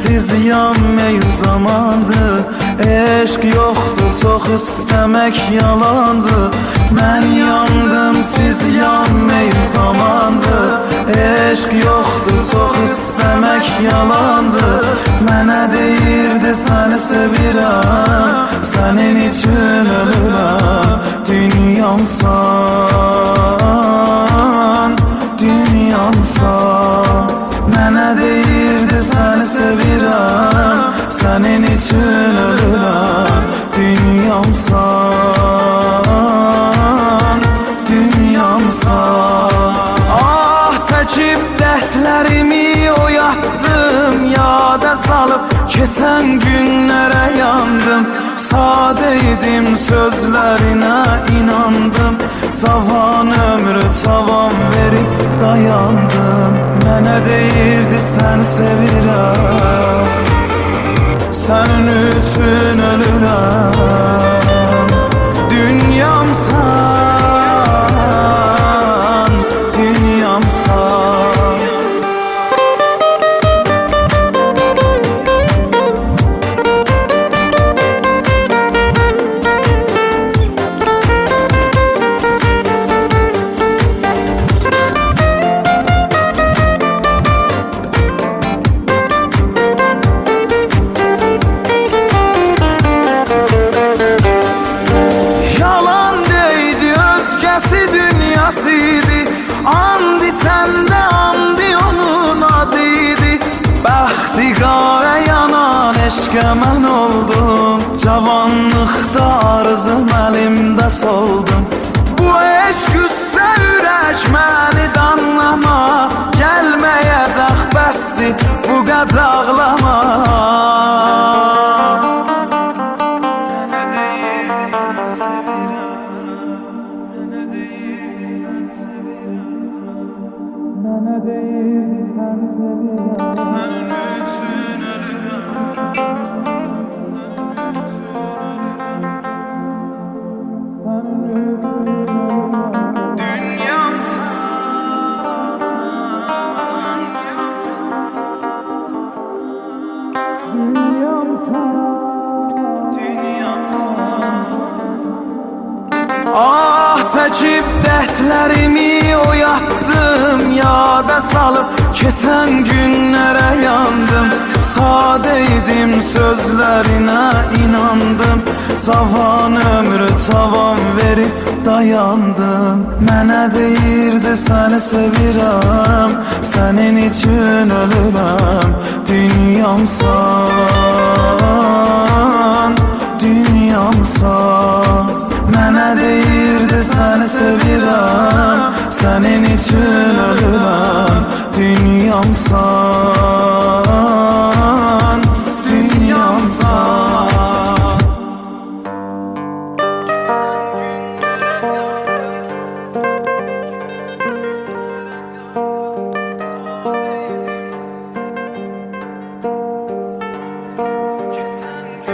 Sizyan meyv zamandı. Eşq yoxdur, çox istəmək yalandı. Mən yandım, siz yanmayıb zamandı. Eşq yoxdur, çox istəmək yalandı. Mənə deyirdi səni sevirəm, sənin üçün ölürəm. Dünyamsan, dünyamsan. Mənə deyirdi səni sevirəm, sənin üçün ölürəm. Dünyamsan, dünyamsan. Ah, çəkib dərdlərimi oyatdım, yada salıb keçən günlərə yandım. Sadə idim, sözlərinə inandım. Cavan ömrü tavan verib dayandım. Mənə deyirdi səni sevirəm, sənin üçün ölürəm. Dünyamsan, dünyamsan. And içəndə andi onun adıydı. Bəxtiqara yanan eşqə mən oldum. Cavanlıqda arzım əlimdə soldum. Bu eşq üstə ürək məni danlama. Gəlməyəcək bəsdir bu qədr ağlama. Mənə deyirdi səni sevirəm, mənə deyirdi səni sevirəm. Mənə deyirdi səni sevirəm, sənin üçün ölürəm. Sənin üçün ölürəm, sənin üçün ölürəm. Dünyamsan, dünyamsan, dünyamsan. Ah, çəkib dərdlərimi oyatdım, yada salıb keçən günlərə yandım. Sadə idim, sözlərinə inandım. Cavan ömrü tavan verib dayandım. Mənə deyirdi səni sevirəm, sənin üçün ölürəm. Dünyamsan, dünyamsan. Mənə deyirdi səni sevirəm, sənin üçün ölürəm. Dünyamsan.